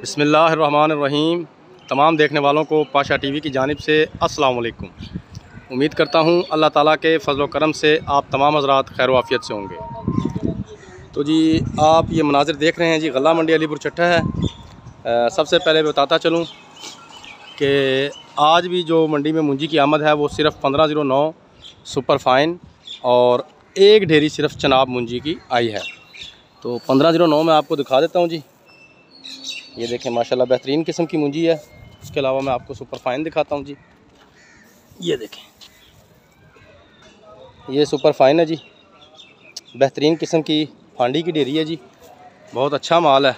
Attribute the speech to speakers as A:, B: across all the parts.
A: बिस्मिल्लाहिर्रहमानिर्रहीम। तमाम देखने वालों को पाशा टीवी की जानिब से अस्सलाम वालेकुम। उम्मीद करता हूँ अल्लाह ताला के फ़ज़ल व करम से आप तमाम हज़रात खैर वाफ़ियत से होंगे। तो जी आप ये मनाज़िर देख रहे हैं जी, गल्ला मंडी अलीपुर चट्टा है। सबसे पहले बताता चलूँ कि आज भी जो मंडी में मुंजी की आमद है वो सिर्फ़ 1509 सुपर फाइन और एक ढेरी सिर्फ चनाब मुंजी की आई है। तो 1509 में आपको दिखा देता हूँ जी। ये देखें माशाल्लाह बेहतरीन किस्म की मुंजी है। उसके अलावा मैं आपको सुपर फाइन दिखाता हूँ जी। ये देखें, ये सुपर फाइन है जी, बेहतरीन किस्म की फांडी की डेरी है जी, बहुत अच्छा माल है।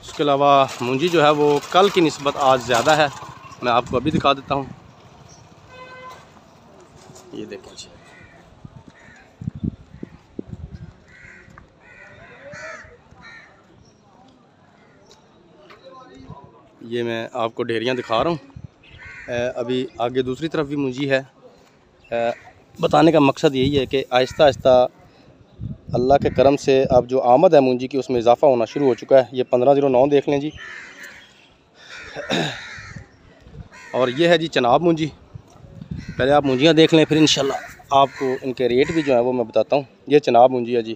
A: उसके अलावा मुंजी जो है वो कल की निस्बत आज ज़्यादा है, मैं आपको अभी दिखा देता हूँ। ये देखें जी, ये मैं आपको ढेरियाँ दिखा रहा हूँ। अभी आगे दूसरी तरफ भी मुंजी है। बताने का मकसद यही है कि आहिस्ता आहिस्ता अल्लाह के करम से अब जो आमद है मुंजी की उसमें इजाफ़ा होना शुरू हो चुका है। ये 1509 देख लें जी। और ये है जी चनाब मुंजी। पहले आप मुंजियाँ देख लें, फिर इंशाल्लाह आपको इनके रेट भी जो है वो मैं बताता हूँ। ये चनाब मुंजी है जी,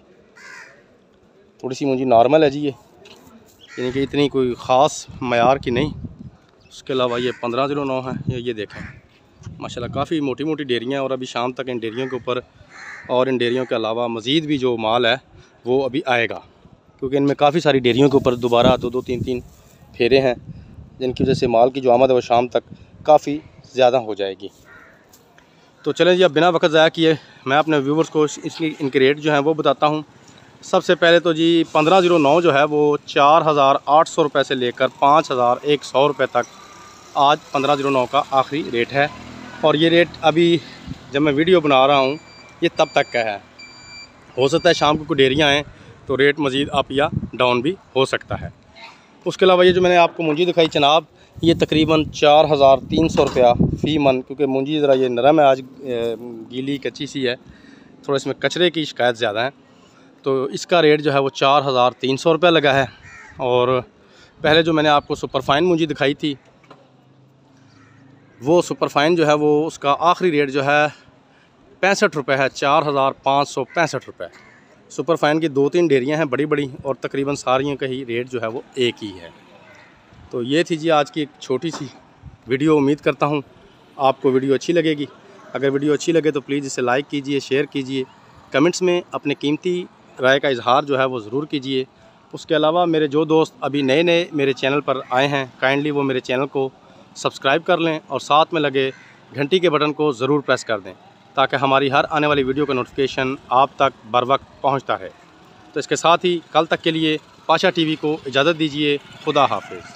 A: थोड़ी सी मुंजी नॉर्मल है जी, यानी कि इतनी कोई ख़ास मयार की नहीं। उसके अलावा ये 1509 है। ये देखें माशाल्लाह काफ़ी मोटी मोटी डेरियाँ हैं और अभी शाम तक इन डेरियों के ऊपर और इन डेरियों के अलावा मज़ीद भी जो माल है वो अभी आएगा, क्योंकि इनमें काफ़ी सारी डेरियों के ऊपर दोबारा दो तीन फेरे हैं, जिनकी वजह से माल की जो आमद है वो शाम तक काफ़ी ज़्यादा हो जाएगी। तो चलें जी, अब बिना वक्त ज़ाया किए मैं अपने व्यूवर्स को इनके रेट जो हैं वो बताता हूँ। सबसे पहले तो जी 1509 जो है वो 4800 रुपये से लेकर 5100 रुपये तक आज 1509 का आखिरी रेट है। और ये रेट अभी जब मैं वीडियो बना रहा हूँ ये तब तक का है। हो सकता है शाम को कुछ डेरियाँ आएँ तो रेट मज़ीद अप या डाउन भी हो सकता है। उसके अलावा ये जो मैंने आपको मुंजी दिखाई चनाब, ये तकरीबन 4300 रुपया फ़ी मन, क्योंकि मुंजी ज़रा ये नरम है, आज गीली कच्ची सी है, थोड़ा इसमें कचरे की शिकायत ज़्यादा है, तो इसका रेट जो है वो 4300 रुपया लगा है। और पहले जो मैंने आपको सुपर फाइन मुंजी दिखाई थी वो सुपर फाइन जो है वो उसका आखिरी रेट जो है 65 रुपये है, 4565 रुपये। सुपर फाइन की 2-3 डेरियाँ हैं बड़ी बड़ी और तकरीबन सारियों का ही रेट जो है वो एक ही है। तो ये थी जी आज की एक छोटी सी वीडियो। उम्मीद करता हूँ आपको वीडियो अच्छी लगेगी। अगर वीडियो अच्छी लगे तो प्लीज़ इसे लाइक कीजिए, शेयर कीजिए, कमेंट्स में अपने कीमती राय का इजहार जो है वो ज़रूर कीजिए। उसके अलावा मेरे जो दोस्त अभी नए नए मेरे चैनल पर आए हैं, काइंडली वो मेरे चैनल को सब्सक्राइब कर लें और साथ में लगे घंटी के बटन को ज़रूर प्रेस कर दें, ताकि हमारी हर आने वाली वीडियो का नोटिफिकेशन आप तक बर वक्त पहुँचता है। तो इसके साथ ही कल तक के लिए पाशा टीवी को इजाज़त दीजिए। खुदा हाफिज़।